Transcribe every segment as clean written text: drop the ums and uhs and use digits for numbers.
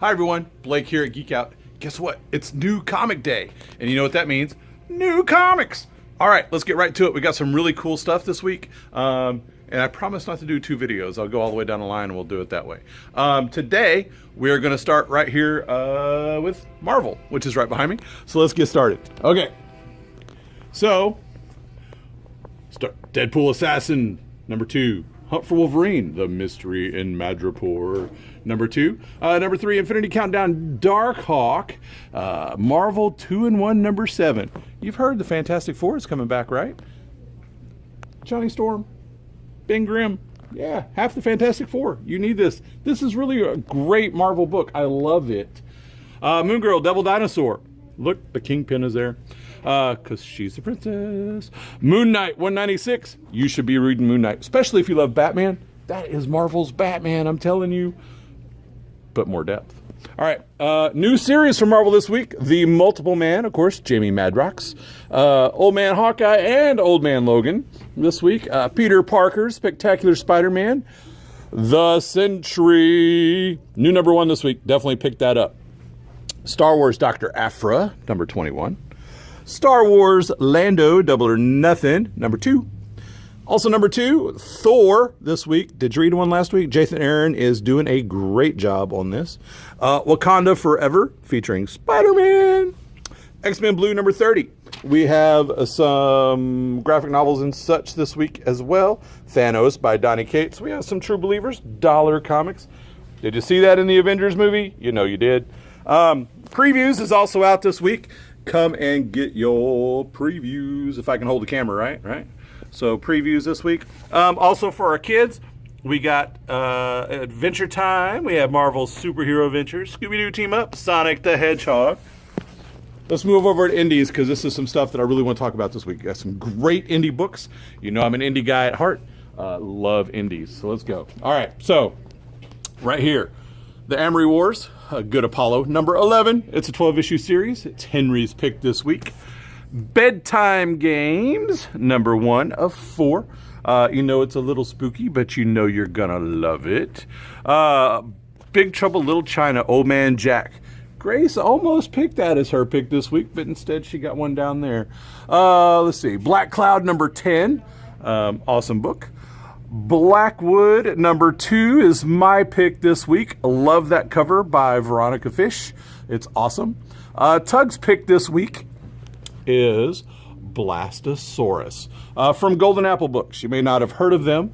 Hi everyone, Blake here at Geek Out. Guess what? It's new comic day. And you know what that means? New comics! Alright, let's get right to it. We got some really cool stuff this week. And I promise not to do 2 videos. I'll go all the way down the line and we'll do it that way. Today, we're going to start right here with Marvel, which is right behind me. So let's get started. Okay. So, start Deadpool Assassin, number 2. Hunt for Wolverine, The Mystery in Madripoor, number 2. Number 3, Infinity Countdown, Darkhawk, Marvel 2-in-1, number 7. You've heard the Fantastic Four is coming back, right? Johnny Storm, Ben Grimm, yeah, half the Fantastic Four. You need this. This is really a great Marvel book. I love it. Moon Girl, Devil Dinosaur. Look, the Kingpin is there. Because she's a princess. Moon Knight 196. You should be reading Moon Knight, especially if you love Batman. That is Marvel's Batman, I'm telling you. But more depth. All right, new series from Marvel this week. The Multiple Man, of course, Jamie Madrox. Old Man Hawkeye and Old Man Logan this week. Peter Parker's Spectacular Spider-Man. The Sentry. New number 1 this week. Definitely pick that up. Star Wars Dr. Aphra, number 21. Star Wars Lando, Double or Nothing, number 2. Also number 2, Thor this week. Did you read one last week? Jason Aaron is doing a great job on this. Wakanda Forever, featuring Spider-Man. X-Men Blue, number 30. We have some graphic novels and such this week as well. Thanos by Donny Cates. We have some True Believers, Dollar Comics. Did you see that in the Avengers movie? You know you did. Previews is also out this week. Come and get your previews, if I can hold the camera, right? So previews this week. Also for our kids, we got Adventure Time. We have Marvel's Superhero Adventures, Scooby-Doo Team Up, Sonic the Hedgehog. Let's move over to indies, because this is some stuff that I really want to talk about this week. Got some great indie books. You know I'm an indie guy at heart. Love indies, so let's go. All right, so right here, The Amory Wars. Good Apollo, number 11. It's a 12-issue series. It's Henry's pick this week. Bedtime Games, number 1 of 4. You know it's a little spooky, but you know you're gonna love it. Big Trouble Little China, Old Man Jack. Grace almost picked that as her pick this week, but instead she got one down there. Let's see. Black Cloud, number 10. Awesome book. Blackwood, number 2, is my pick this week. Love that cover by Veronica Fish. It's awesome. Tug's pick this week is Blastosaurus from Golden Apple Books. You may not have heard of them.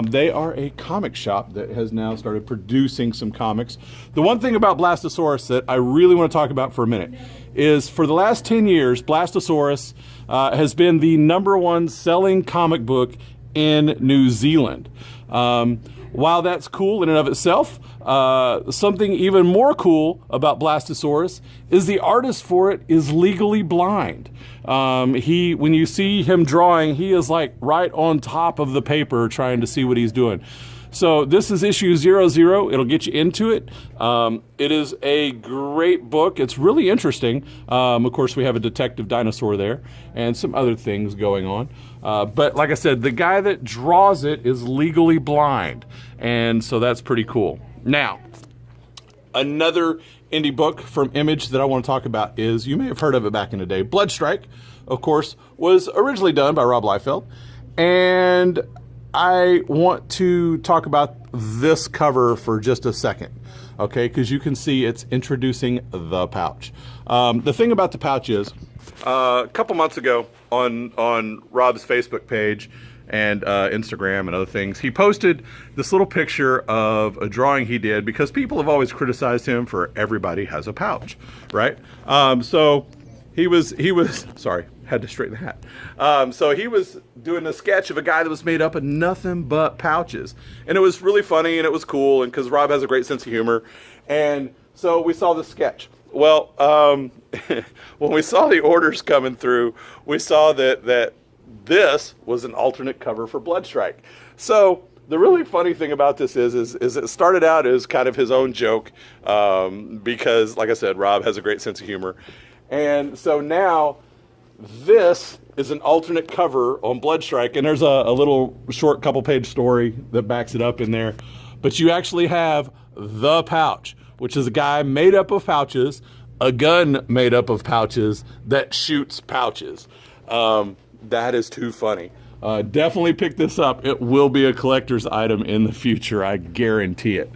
They are a comic shop that has now started producing some comics. The one thing about Blastosaurus that I really want to talk about for a minute is for the last 10 years, Blastosaurus has been the number 1 selling comic book in New Zealand. While that's cool in and of itself, something even more cool about Blastosaurus is the artist for it is legally blind. When you see him drawing, he is like right on top of the paper trying to see what he's doing. So this is issue 00. It'll get you into it. It is a great book. It's really interesting. Of course, we have a detective dinosaur there and some other things going on. But like I said, the guy that draws it is legally blind. And so that's pretty cool. Now, another indie book from Image that I want to talk about is, you may have heard of it back in the day, Bloodstrike, of course, was originally done by Rob Liefeld. And I want to talk about this cover for just a second, okay? Because you can see it's introducing the pouch. The thing about the pouch is, a couple months ago on Rob's Facebook page and Instagram and other things, he posted this little picture of a drawing he did, because people have always criticized him for everybody has a pouch, right? So he was sorry, had to straighten the hat. So he was doing a sketch of a guy that was made up of nothing but pouches. And it was really funny and it was cool, and because Rob has a great sense of humor. And so we saw the sketch. Well, when we saw the orders coming through, we saw that this was an alternate cover for Bloodstrike. So the really funny thing about this is it started out as kind of his own joke, because, like I said, Rob has a great sense of humor. And so now this is an alternate cover on Bloodstrike, and there's a little short couple page story that backs it up in there. But you actually have the pouch, which is a guy made up of pouches, a gun made up of pouches that shoots pouches. That is too funny. Definitely pick this up. It will be a collector's item in the future. I guarantee it.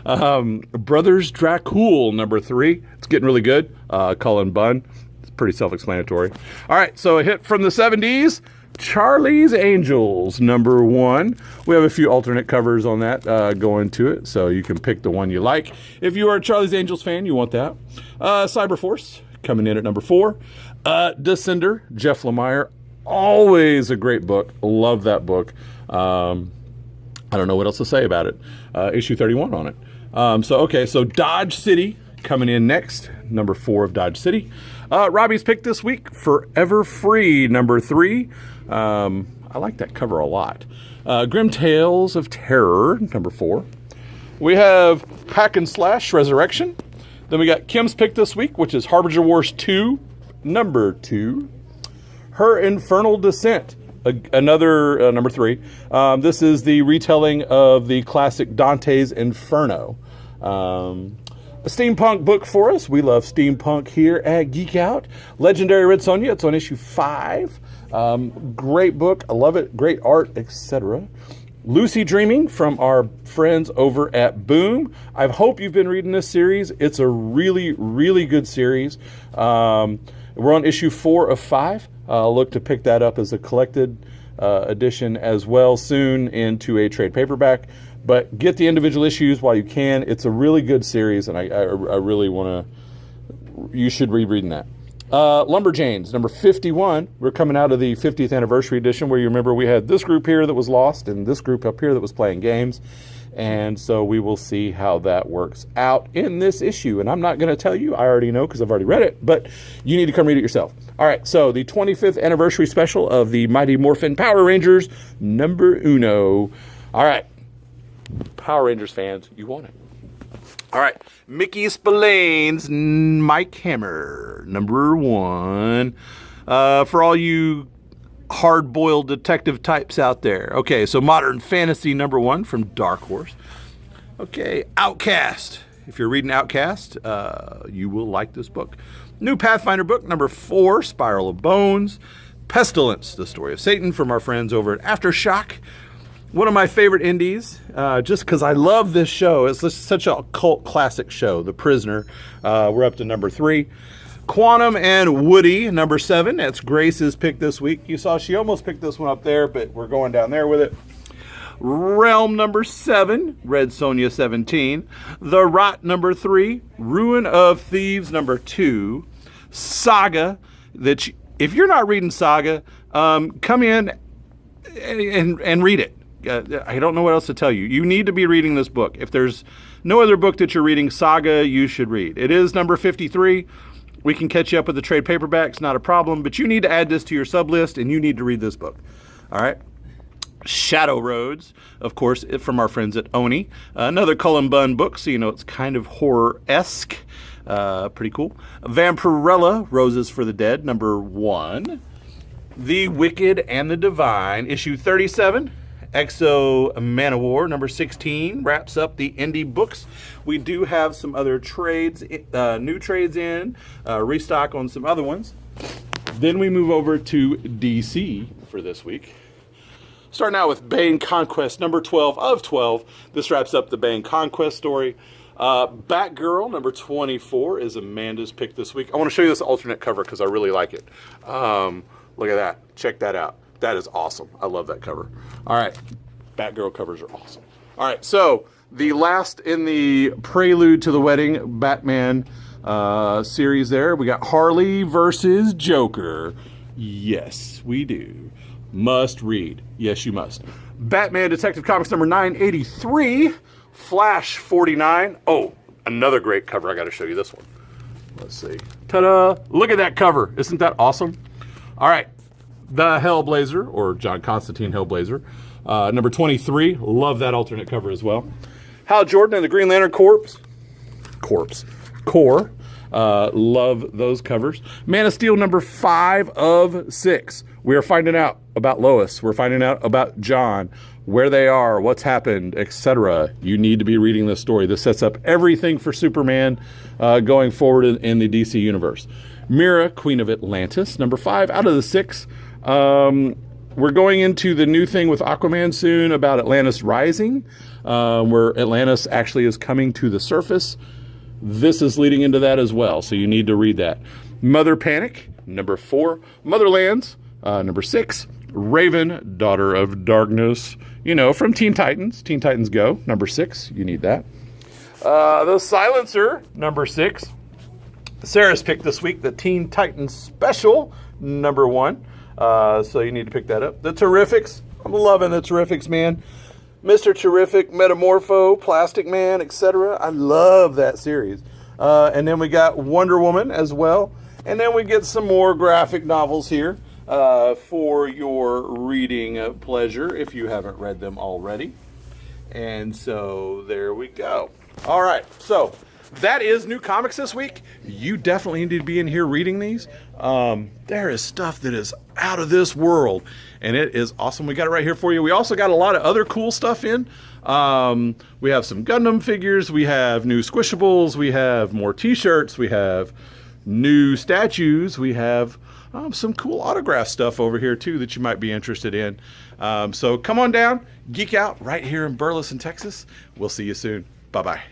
Brothers Dracul, number 3. It's getting really good. Cullen Bunn. It's pretty self-explanatory. All right, so a hit from the 70s. Charlie's Angels, number 1. We have a few alternate covers on that going to it, so you can pick the one you like. If you are a Charlie's Angels fan, you want that. Cyberforce, coming in at number 4. Descender, Jeff Lemire. Always a great book. Love that book. I don't know what else to say about it. Issue 31 on it. So Dodge City coming in next. Number 4 of Dodge City. Robbie's pick this week, Forever Free, number 3. I like that cover a lot. Grim Tales of Terror, number 4. We have Hack and Slash Resurrection. Then we got Kim's pick this week, which is Harbinger Wars 2, number 2. Her Infernal Descent, another number 3. This is the retelling of the classic Dante's Inferno. A steampunk book for us. We love steampunk here at Geek Out. Legendary Red Sonja. It's on issue 5. Great book. I love it. Great art, etc. Lucy Dreaming from our friends over at Boom. I hope you've been reading this series. It's a really, really good series. We're on issue 4 of 5. I'll look to pick that up as a collected edition as well soon into a trade paperback. But get the individual issues while you can. It's a really good series, and I really want to... You should be reading that. Lumberjanes, number 51. We're coming out of the 50th anniversary edition where you remember we had this group here that was lost and this group up here that was playing games. And so we will see how that works out in this issue. And I'm not going to tell you. I already know because I've already read it. But you need to come read it yourself. All right. So the 25th anniversary special of the Mighty Morphin Power Rangers, number 1. All right. Power Rangers fans, you want it. All right. Mickey Spillane's Mike Hammer, number 1. For all you hard-boiled detective types out there. Okay, so Modern Fantasy number 1 from Dark Horse. Okay, Outcast. If you're reading Outcast, you will like this book. New Pathfinder book number 4, Spiral of Bones. Pestilence, the story of Satan from our friends over at Aftershock. One of my favorite indies, just because I love this show. It's just such a cult classic show, The Prisoner. We're up to number 3. Quantum and Woody, number 7. That's Grace's pick this week. You saw she almost picked this one up there, but we're going down there with it. Realm, number 7. Red Sonja, 17. The Rot, number 3. Ruin of Thieves, number 2. Saga. If you're not reading Saga, come in and read it. I don't know what else to tell you. You need to be reading this book. If there's no other book that you're reading, Saga, you should read. It is number 53. We can catch you up with the trade paperbacks, not a problem. But you need to add this to your sub list, and you need to read this book. All right? Shadow Roads, of course, from our friends at Oni. Another Cullen Bunn book, so you know it's kind of horror-esque. Pretty cool. Vampirella, Roses for the Dead, number 1. The Wicked and the Divine, issue 37. Exo Manowar, number 16, wraps up the indie books. We do have some other trades, new trades in, restock on some other ones. Then we move over to DC for this week. Starting out with Bane Conquest, number 12 of 12. This wraps up the Bane Conquest story. Batgirl, number 24, is Amanda's pick this week. I want to show you this alternate cover because I really like it. Look at that. Check that out. That is awesome. I love that cover. All right. Batgirl covers are awesome. All right. So the last in the Prelude to the Wedding Batman series there, we got Harley versus Joker. Yes, we do. Must read. Yes, you must. Batman Detective Comics number 983. Flash 49. Oh, another great cover. I got to show you this one. Let's see. Ta-da. Look at that cover. Isn't that awesome? All right. The Hellblazer, or John Constantine Hellblazer, number 23. Love that alternate cover as well. Hal Jordan and the Green Lantern Corps. Love those covers. Man of Steel, number 5 of 6. We are finding out about Lois. We're finding out about John. where they are, what's happened, etc. You need to be reading this story. This sets up everything for Superman going forward in the DC universe. Mira, Queen of Atlantis, number 5 out of the 6. We're going into the new thing with Aquaman soon about Atlantis Rising, where Atlantis actually is coming to the surface. This is leading into that as well, so you need to read that. Mother Panic, number 4. Motherlands, number 6. Raven, Daughter of Darkness, from Teen Titans. Teen Titans Go, number 6. You need that. The Silencer, number 6. Sarah's picked this week the Teen Titans Special, number 1. So you need to pick that up. The Terrifics. I'm loving the Terrifics, man. Mr. Terrific, Metamorpho, Plastic Man, etc. I love that series. And then we got Wonder Woman as well. And then we get some more graphic novels here for your reading pleasure if you haven't read them already. And so there we go. All right. So that is new comics this week. You definitely need to be in here reading these. There is stuff that is out of this world, and it is awesome. We got it right here for you. We also got a lot of other cool stuff in. We have some Gundam figures. We have new Squishables. We have more T-shirts. We have new statues. We have some cool autograph stuff over here, too, that you might be interested in. So come on down, geek out right here in Burleson, Texas. We'll see you soon. Bye-bye.